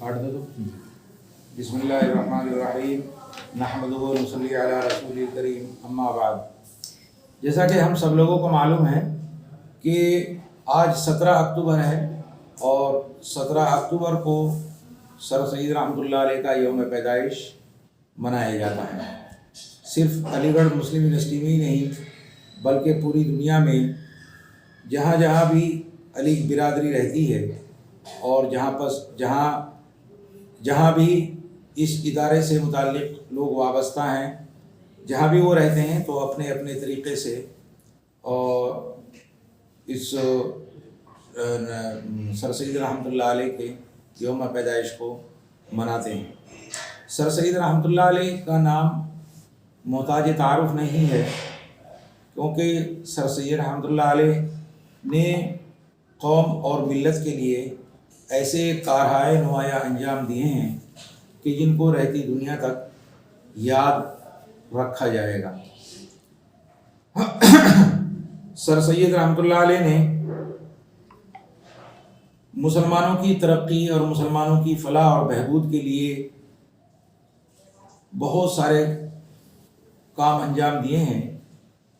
بسم اللہ الرحمن الرحیم نحمدہ و نصلی علی رسول کریم اما بعد۔ جیسا کہ ہم سب لوگوں کو معلوم ہے کہ آج 17 اکتوبر ہے اور 17 اکتوبر کو سر سید رحمۃ اللہ علیہ کا یوم پیدائش منایا جاتا ہے۔ صرف علی گڑھ مسلم یونیورسٹی میں ہی نہیں بلکہ پوری دنیا میں جہاں جہاں بھی علی برادری رہتی ہے اور جہاں بھی اس ادارے سے متعلق لوگ وابستہ ہیں، جہاں بھی وہ رہتے ہیں تو اپنے اپنے طریقے سے اور اس سر سید رحمۃ اللہ علیہ کے یوم پیدائش کو مناتے ہیں۔ سر سید رحمۃ اللہ علیہ کا نام محتاج تعارف نہیں ہے، کیونکہ سر سید رحمۃ اللہ علیہ نے قوم اور ملت کے لیے ایسے کارہائے نمایاں انجام دیے ہیں کہ جن کو رہتی دنیا تک یاد رکھا جائے گا۔ سر سید رحمۃ اللہ علیہ نے مسلمانوں کی ترقی اور مسلمانوں کی فلاح اور بہبود کے لیے بہت سارے کام انجام دیے ہیں۔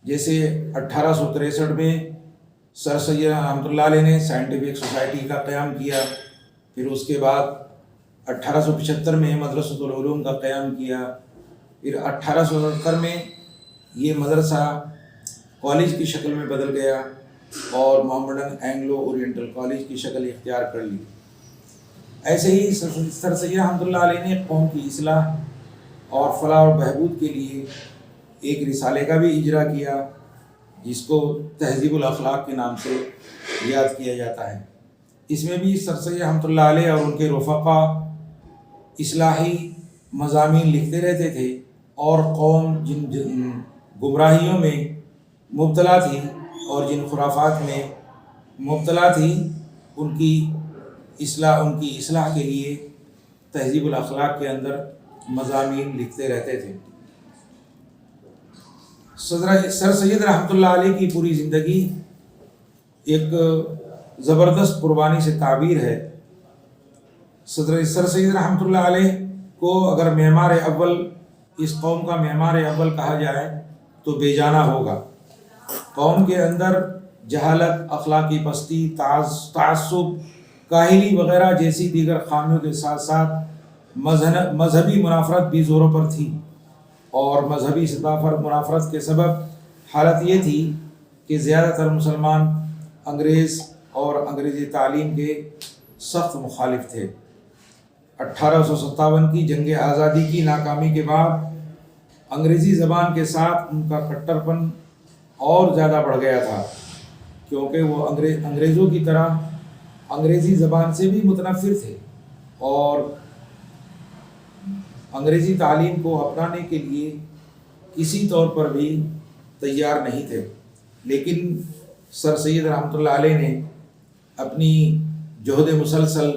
جیسے 1863 میں سر سید رحمۃ اللہ علیہ نے سائنٹیفک سوسائٹی کا قیام کیا، پھر اس کے بعد 1875 میں مدرسۃ العلوم کا قیام کیا، پھر 1870 میں یہ مدرسہ کالج کی شکل میں بدل گیا اور محمڈن اینگلو اورینٹل کالج کی شکل اختیار کر لی۔ ایسے ہی سر سید رحمۃ اللہ علیہ نے قوم کی اصلاح اور فلاح و بہبود کے لیے ایک رسالے کا بھی اجرا کیا، جس کو تہذیب الاخلاق کے نام سے یاد کیا جاتا ہے۔ اس میں بھی سر سید رحمۃ اللہ علیہ اور ان کے رفقا اصلاحی مضامین لکھتے رہتے تھے، اور قوم جن گمراہیوں میں مبتلا تھی اور جن خرافات میں مبتلا تھی ان کی اصلاح کے لیے تہذیب الاخلاق کے اندر مضامین لکھتے رہتے تھے۔ سر سید رحمۃ اللہ علیہ کی پوری زندگی ایک زبردست قربانی سے تعبیر ہے۔ سر سید رحمۃ اللہ علیہ کو اگر معمار اول، اس قوم کا معمار اول کہا جائے تو بے جانا ہوگا۔ قوم کے اندر جہالت، اخلاقی پستی، تعصب، کاہلی وغیرہ جیسی دیگر خامیوں کے ساتھ ساتھ مذہبی منافرت بھی زوروں پر تھی، اور مذہبی سطح پر منافرت کے سبب حالت یہ تھی کہ زیادہ تر مسلمان انگریز اور انگریزی تعلیم کے سخت مخالف تھے۔ 1857 کی جنگ آزادی کی ناکامی کے بعد انگریزی زبان کے ساتھ ان کا کٹر پن اور زیادہ بڑھ گیا تھا، کیونکہ وہ انگریزوں کی طرح انگریزی زبان سے بھی متنفر تھے اور انگریزی تعلیم کو اپنانے کے لیے کسی طور پر بھی تیار نہیں تھے۔ لیکن سر سید رحمۃ اللہ علیہ نے اپنی جہد مسلسل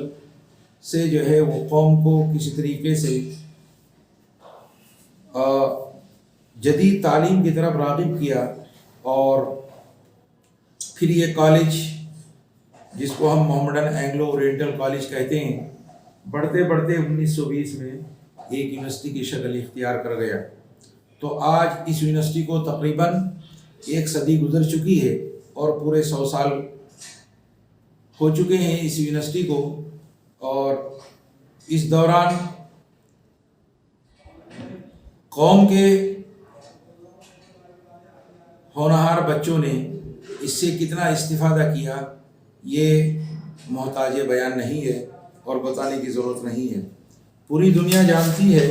سے جو ہے وہ قوم کو کسی طریقے سے جدید تعلیم کی طرف راغب کیا، اور پھر یہ کالج، جس کو ہم محمڈن اینگلو اورینٹل کالج کہتے ہیں، بڑھتے بڑھتے 1920 میں ایک یونیورسٹی کی شکل اختیار کر گیا۔ تو آج اس یونیورسٹی کو تقریباً 1 صدی گزر چکی ہے اور پورے 100 سال ہو چکے ہیں اس یونیورسٹی کو، اور اس دوران قوم کے ہونہار بچوں نے اس سے کتنا استفادہ کیا یہ محتاج بیان نہیں ہے اور بتانے کی ضرورت نہیں ہے۔ پوری دنیا جانتی ہے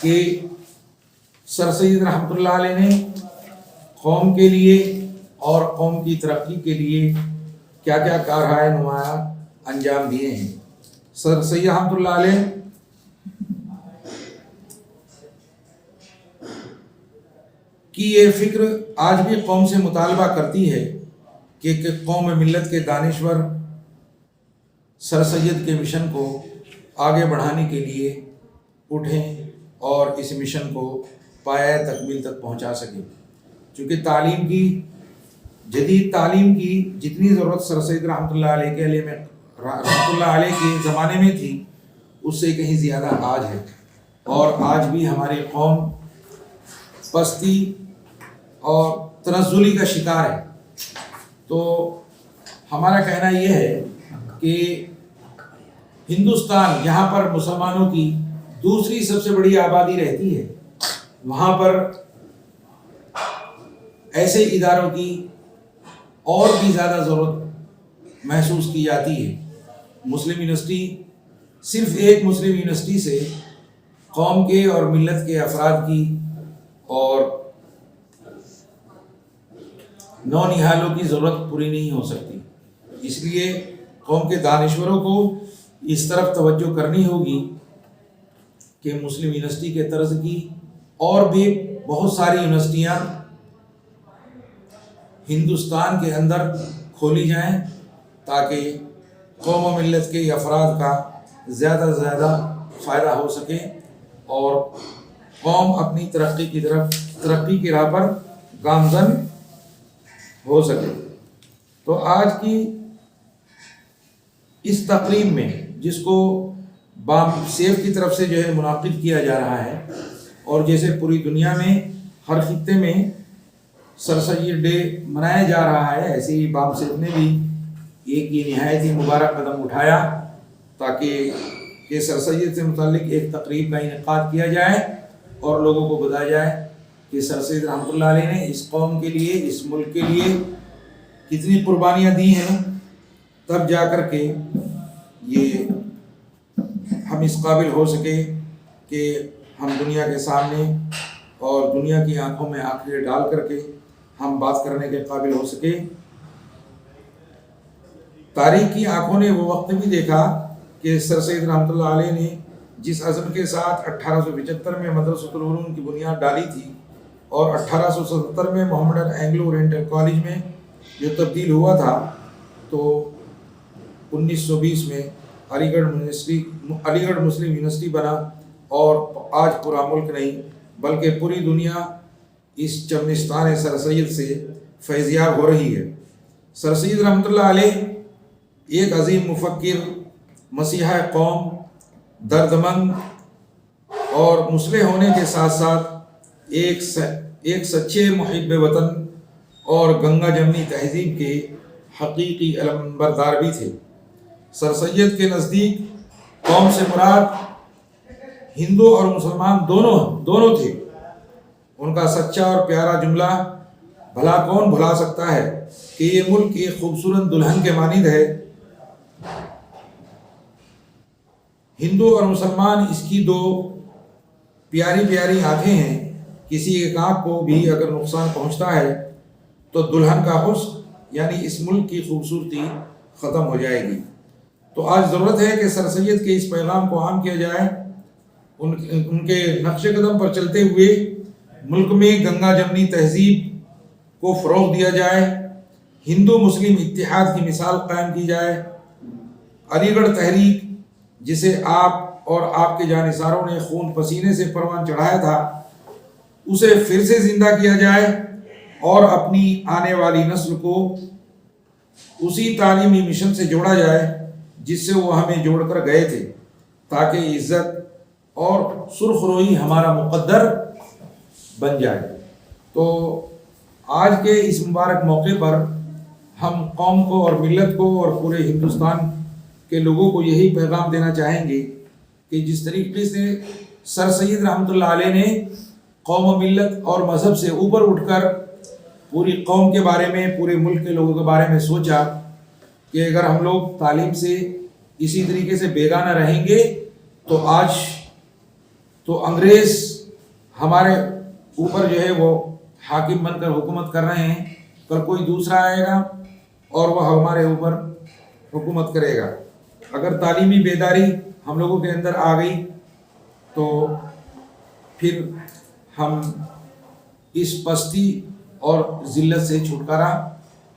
کہ سر سید رحمۃ اللہ علیہ نے قوم کے لیے اور قوم کی ترقی کے لیے کیا کیا کارہائے نمایاں انجام دیے ہیں۔ سر سید رحمۃ اللہ علیہ کی یہ فکر آج بھی قوم سے مطالبہ کرتی ہے کہ قوم ملت کے دانشور سر سید کے مشن کو آگے بڑھانے کے لیے اٹھیں اور اس مشن کو پایۂ تکمیل تک پہنچا سکیں۔ چونکہ جدید تعلیم کی جتنی ضرورت سر سید رحمۃ اللہ علیہ کے رحمۃ اللہ علیہ کے زمانے میں تھی اس سے کہیں زیادہ آج ہے، اور آج بھی ہماری قوم پستی اور تنزلی کا شکار ہے۔ تو ہمارا کہنا یہ ہے کہ ہندوستان جہاں پر مسلمانوں کی دوسری سب سے بڑی آبادی رہتی ہے، وہاں پر ایسے اداروں کی اور بھی زیادہ ضرورت محسوس کی جاتی ہے۔ مسلم یونیورسٹی صرف ایک مسلم یونیورسٹی سے قوم کے اور ملت کے افراد کی اور نونہالوں کی ضرورت پوری نہیں ہو سکتی۔ اس لیے قوم کے دانشوروں کو اس طرف توجہ کرنی ہوگی کہ مسلم یونیورسٹی کے طرز کی اور بھی بہت ساری یونیورسٹیاں ہندوستان کے اندر کھولی جائیں تاکہ قوم و ملت کے افراد کا زیادہ سے زیادہ فائدہ ہو سکے اور قوم اپنی ترقی کی راہ پر گامزن ہو سکے۔ تو آج کی اس تقریب میں، جس کو بام سیف کی طرف سے جو ہے منعقد کیا جا رہا ہے، اور جیسے پوری دنیا میں ہر خطے میں سر سید ڈے منایا جا رہا ہے، ایسے ہی بام سیف نے بھی ایک یہ نہایت ہی مبارک قدم اٹھایا تاکہ یہ سر سید سے متعلق ایک تقریب کا انعقاد کیا جائے اور لوگوں کو بتایا جائے کہ سر سید رحمۃ اللہ علیہ نے اس قوم کے لیے، اس ملک کے لیے کتنی قربانیاں دی ہیں، تب جا کر کے یہ ہم اس قابل ہو سکے کہ ہم دنیا کے سامنے اور دنیا کی آنکھوں میں آنکھیں ڈال کر کے ہم بات کرنے کے قابل ہو سکے۔ تاریخ کی آنکھوں نے وہ وقت بھی دیکھا کہ سر سید رحمۃ اللہ علیہ نے جس عزم کے ساتھ 1875 میں مدرسۃ العلوم کی بنیاد ڈالی تھی اور 1877 میں محمڈن اینگلو اورینٹل کالج میں جو تبدیل ہوا تھا، تو 1920 میں علی گڑھ مسلم یونیورسٹی بنا، اور آج پورا ملک نہیں بلکہ پوری دنیا اس چمنستان سر سید سے فیضیاب ہو رہی ہے۔ سر سید رحمۃ اللہ علیہ ایک عظیم مفکر، مسیحا قوم، درد مند اور مصلح ہونے کے ساتھ ساتھ ایک سچے محب وطن اور گنگا جمنی تہذیب کے حقیقی علمبردار بھی تھے۔ سر سید کے نزدیک قوم سے مراد ہندو اور مسلمان دونوں تھے۔ ان کا سچا اور پیارا جملہ بھلا کون بھلا سکتا ہے کہ یہ ملک ایک خوبصورت دلہن کے مانند ہے، ہندو اور مسلمان اس کی دو پیاری پیاری آنکھیں ہیں، کسی ایک آنکھ کو بھی اگر نقصان پہنچتا ہے تو دلہن کا حسن یعنی اس ملک کی خوبصورتی ختم ہو جائے گی۔ تو آج ضرورت ہے کہ سر سید کے اس پیغام کو عام کیا جائے، ان کے نقش قدم پر چلتے ہوئے ملک میں گنگا جمنی تہذیب کو فروغ دیا جائے، ہندو مسلم اتحاد کی مثال قائم کی جائے، علی گڑھ تحریک جسے آپ اور آپ کے جانثاروں نے خون پسینے سے پروان چڑھایا تھا، اسے پھر سے زندہ کیا جائے اور اپنی آنے والی نسل کو اسی تعلیمی مشن سے جوڑا جائے جس سے وہ ہمیں جوڑ کر گئے تھے، تاکہ عزت اور سرخ روئی ہمارا مقدر بن جائے۔ تو آج کے اس مبارک موقع پر ہم قوم کو اور ملت کو اور پورے ہندوستان کے لوگوں کو یہی پیغام دینا چاہیں گے کہ جس طریقے سے سر سید رحمۃ اللہ علیہ نے قوم و ملت اور مذہب سے اوپر اٹھ کر پوری قوم کے بارے میں، پورے ملک کے لوگوں کے بارے میں سوچا کہ اگر ہم لوگ تعلیم سے اسی طریقے سے بیگانہ رہیں گے تو آج تو انگریز ہمارے اوپر جو ہے وہ حاکم بن کر حکومت کر رہے ہیں، کل کوئی دوسرا آئے گا اور وہ ہمارے اوپر حکومت کرے گا۔ اگر تعلیمی بیداری ہم لوگوں کے اندر آ گئی تو پھر ہم اس پستی اور ذلت سے چھٹکارا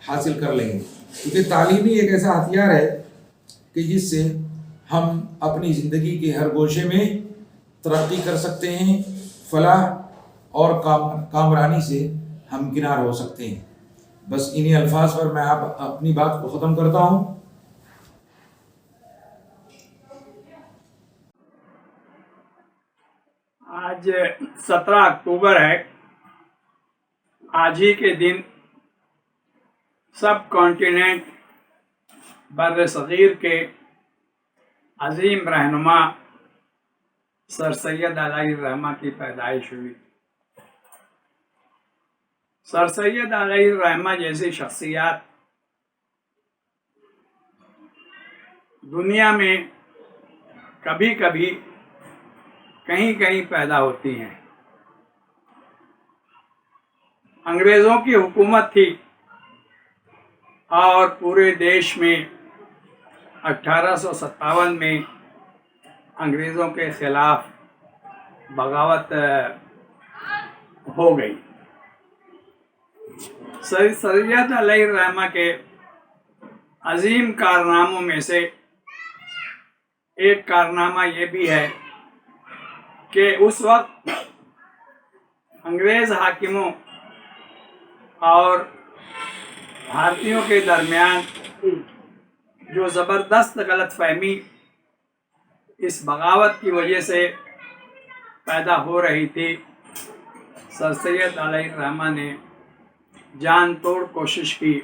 حاصل کر لیں گے، کیونکہ تعلیم ہی ایک ایسا ہتھیار ہے کہ جس سے ہم اپنی زندگی کے ہر گوشے میں ترقی کر سکتے ہیں، فلاح اور کامرانی سے ہم کنار ہو سکتے ہیں۔ بس انہی الفاظ پر میں اپنی بات کو ختم کرتا ہوں۔ آج 17 اکتوبر ہے. آج ہی کے دن سب کانٹیننٹ بر صغیر کے عظیم رہنما سر سید علیہ الرحمہ کی پیدائش ہوئی. سر سید علیہ الرحمہ جیسی شخصیات دنیا میں کبھی کبھی کہیں کہیں پیدا ہوتی ہیں. انگریزوں کی حکومت تھی اور پورے دیش میں 1857 میں انگریزوں کے خلاف بغاوت ہو گئی. سید علیہ الرحمہ کے عظیم کارناموں میں سے ایک کارنامہ یہ بھی ہے کہ اس وقت انگریز حاکموں اور بھارتیوں کے درمیان جو زبردست غلط فہمی اس بغاوت کی وجہ سے پیدا ہو رہی تھی، سر سید علیہ الرحمہ نے جان توڑ کوشش کی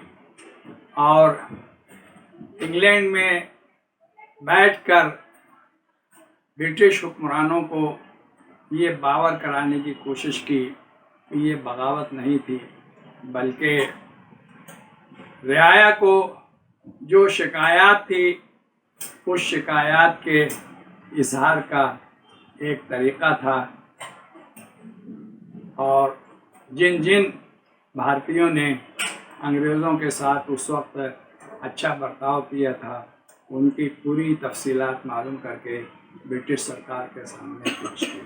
اور انگلینڈ میں بیٹھ کر برٹش حکمرانوں کو یہ باور کرانے کی کوشش کی کہ یہ بغاوت نہیں تھی، بلکہ رعایا کو جو شکایات تھی اس شکایات کے اظہار کا ایک طریقہ تھا. اور جن بھارتیوں نے انگریزوں کے ساتھ اس وقت اچھا برتاؤ کیا تھا ان کی پوری تفصیلات معلوم کر کے برٹش سرکار کے سامنے پیش کی.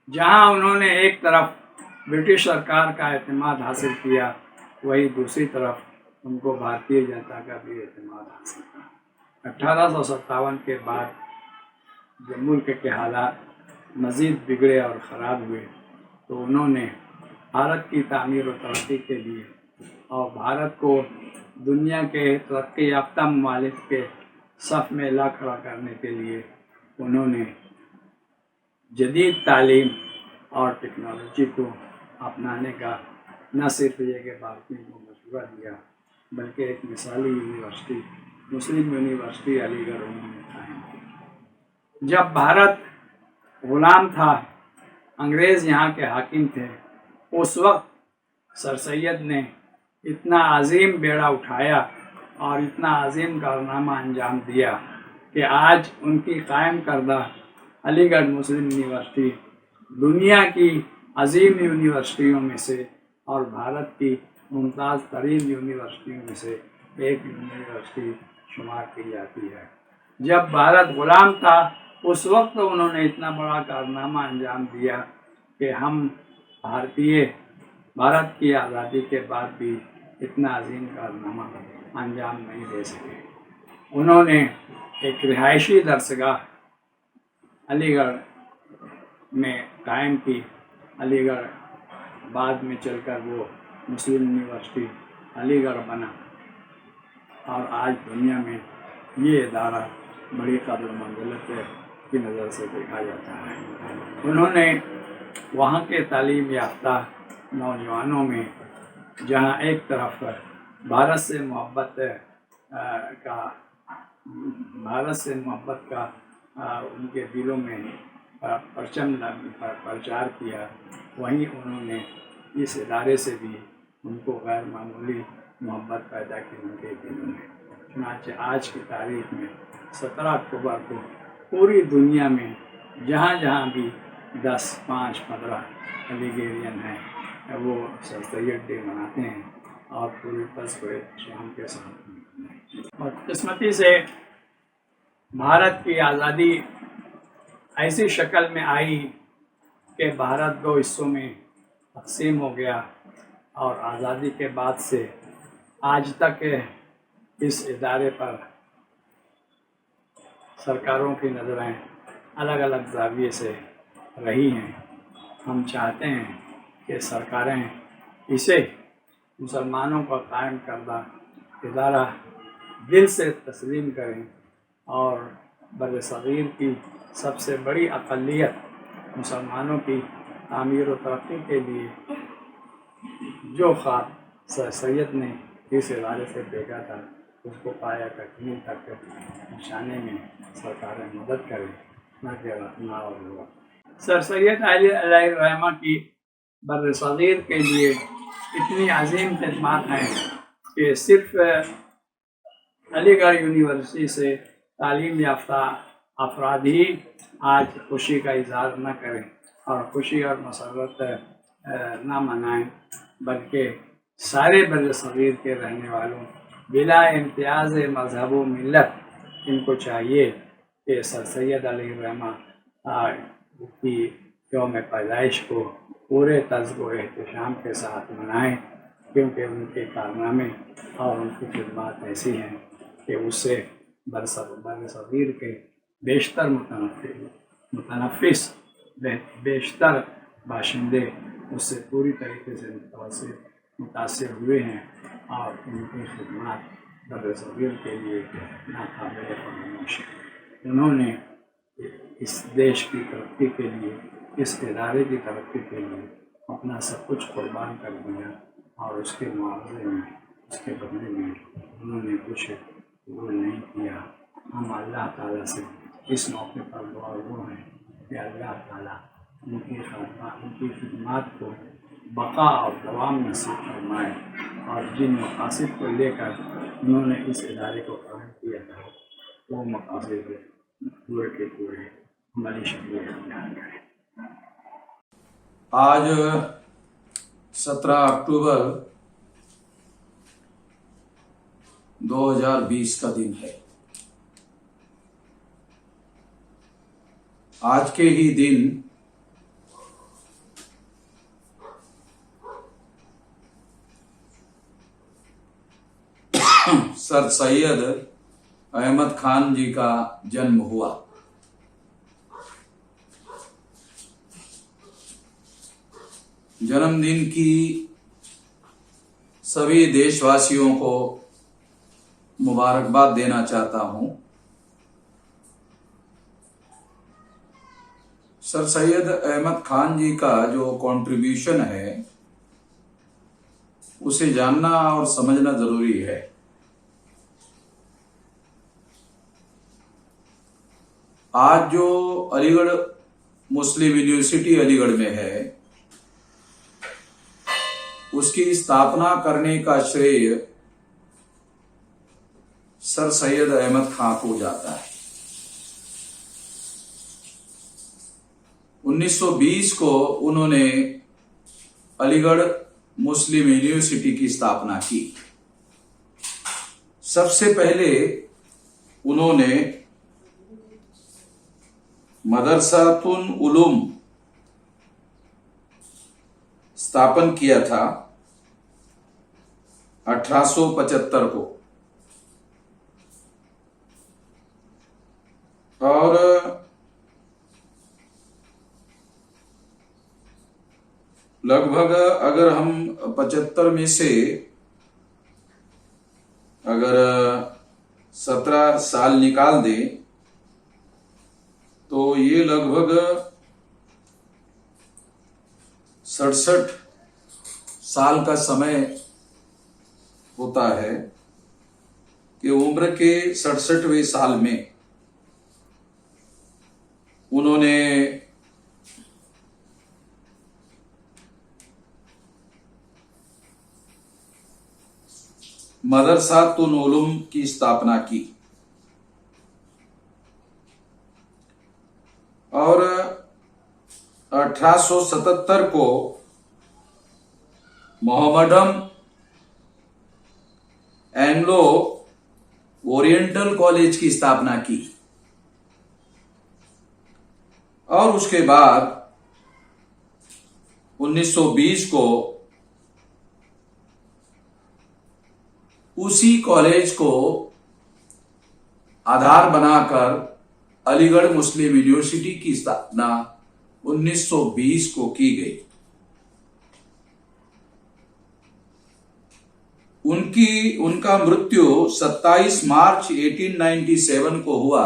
جہاں انہوں نے ایک طرف برٹش سرکار کا اعتماد حاصل کیا، وہی دوسری طرف ان کو بھارتیہ جنتا کا بھی اعتماد حاصل تھا. 1857 کے بعد جب ملک کے حالات مزید بگڑے اور خراب ہوئے تو انہوں نے بھارت کی تعمیر و ترقی کے لیے اور بھارت کو دنیا کے ترقی یافتہ ممالک کے صف میں لا کھڑا کرنے کے لیے انہوں نے جدید تعلیم اور ٹیکنالوجی کو اپنانے کا نہ صرف یہ کہ بھارتیوں کو مشورہ دیا بلکہ ایک مثالی یونیورسٹی مسلم یونیورسٹی علی گڑھ انہوں نے قائم کی. جب بھارت غلام تھا، انگریز یہاں کے حاکم تھے، اس وقت سر سید نے اتنا عظیم بیڑا اٹھایا اور اتنا عظیم کارنامہ انجام دیا کہ آج ان کی قائم کردہ علی گڑھ مسلم یونیورسٹی دنیا کی عظیم یونیورسٹیوں میں سے اور بھارت کی ممتاز ترین یونیورسٹیوں میں سے ایک یونیورسٹی شمار کی جاتی ہے. جب بھارت غلام تھا اس وقت انہوں نے اتنا بڑا کارنامہ انجام دیا کہ ہم بھارت کی آزادی کے بعد بھی اتنا عظیم کارنامہ انجام نہیں دے سکے. انہوں نے ایک رہائشی درسگاہ علی گڑھ میں قائم کی. علی گڑھ بعد میں چل کر وہ مسلم یونیورسٹی علی گڑھ بنا اور آج دنیا میں یہ ادارہ بڑی قدر و منزلت کی نظر سے دیکھا جاتا ہے. انہوں نے وہاں کے تعلیم یافتہ نوجوانوں میں جہاں ایک طرف بھارت سے محبت کا ان کے دلوں میں پرچم پرچار کیا، وہیں انہوں نے اس ادارے سے بھی ان کو غیر معمولی محبت پیدا کی ان کے دلوں میں. چنانچہ آج کی تاریخ میں 17 اکتوبر کو پوری دنیا میں جہاں جہاں بھی 10، 5، 15 علی گڑھین ہیں وہ سر سید ڈے مناتے ہیں اور پوری پس ہوئے شام کے ساتھ. اور قسمتی سے بھارت کی آزادی ایسی شکل میں آئی کہ بھارت 2 حصوں میں تقسیم ہو گیا اور آزادی کے بعد سے آج تک اس ادارے پر سرکاروں کی نظریں الگ الگ زاویے سے رہی ہیں. ہم چاہتے ہیں کہ سرکاریں اسے مسلمانوں کا قائم کردہ ادارہ دل سے تسلیم کریں اور بر صغیر کی سب سے بڑی اقلیت مسلمانوں کی تعمیر و ترقی کے لیے جو خواب سر سید نے اس ادارے سے دیکھا تھا اس کو پایا تکمیل تک پہنچانے میں سرکار مدد کرے، نہ کہ رکھنا اور ہوا۔ سر سید علیہ الرحمہ کی بر صغیر کے لیے اتنی عظیم خدمات ہیں کہ صرف علی گڑھ یونیورسٹی سے تعلیم یافتہ افراد ہی آج خوشی کا اظہار نہ کریں اور خوشی اور مسرت نہ منائیں، بلکہ سارے بر صغیر کے رہنے والوں بلا امتیاز مذہب و ملت ان کو چاہیے کہ سر سید علیہ الرحمہ کی یوم پیدائش کو پورے طرز و احتشام کے ساتھ منائیں، کیونکہ ان کے کارنامے اور ان کی خدمات ایسی ہیں کہ اس سے بر صغیر کے بیشتر متنفس بیشتر باشندے اس سے پوری طریقے سے متاثر ہوئے ہیں اور ان کی خدمات بر صغیر کے لیے ناقابل فراموش ہیں۔ انہوں نے اس دیش کی ترقی کے لیے، اس ادارے کی ترقی کے لیے اپنا سب کچھ قربان کر دیا اور اس کے معاوضے میں، اس کے بدلے میں انہوں نے کچھ قبول نہیں کیا۔ ہم اللہ تعالیٰ سے اس موقع پر دعا گو ہیں کہ اللہ تعالیٰ ان کی خدمات کو بقا اور دوام نصیب فرمائے، اور جن مقاصد کو لے کر انہوں نے اس ادارے کو قائم کیا تھا وہ مقاصد پورے کے پورے عملی شکل اختیار کریں۔ آج 17 اکتوبر 2020 کا دن ہے۔ آج کے ہی دن سر سید احمد خان جی کا جنم ہوا۔ جنم دن کی سبھی دیش واسیوں کو مبارکباد دینا چاہتا ہوں۔ سر سید احمد خان جی کا جو کنٹریبیوشن ہے اسے جاننا اور سمجھنا ضروری ہے۔ آج جو علی گڑھ مسلم یونیورسٹی علی گڑھ میں ہے اس کی استھاپنا کرنے کا شریع سر سید احمد خان کو جاتا ہے۔ 1920 کو انہوں نے علی گڑھ مسلم یونیورسٹی کی استھاپنا کی۔ سب سے پہلے انہوں نے مدرسۃ العلوم استھاپن کیا تھا 1875 کو، اور لگ بھگ اگر ہم 75 میں سے اگر 17 سال نکال دیں تو یہ لگ بھگ 67 سال کا سمے ہوتا ہے کہ عمر کے 67ویں سال میں انہوں نے مدرسۃ العلوم کی استھاپنا کی، اور 1877 کو محمڈم اینگلو اورینٹل کالج کی استھاپنا کی، اور اس کے بعد 1920 کو اسی کالج کو آدھار بنا کر علی گڑھ مسلم یونیورسٹی کی استھاپنا 1920 کو کی گئی۔ ان کا مرتیو 27 مارچ 1897 کو ہوا،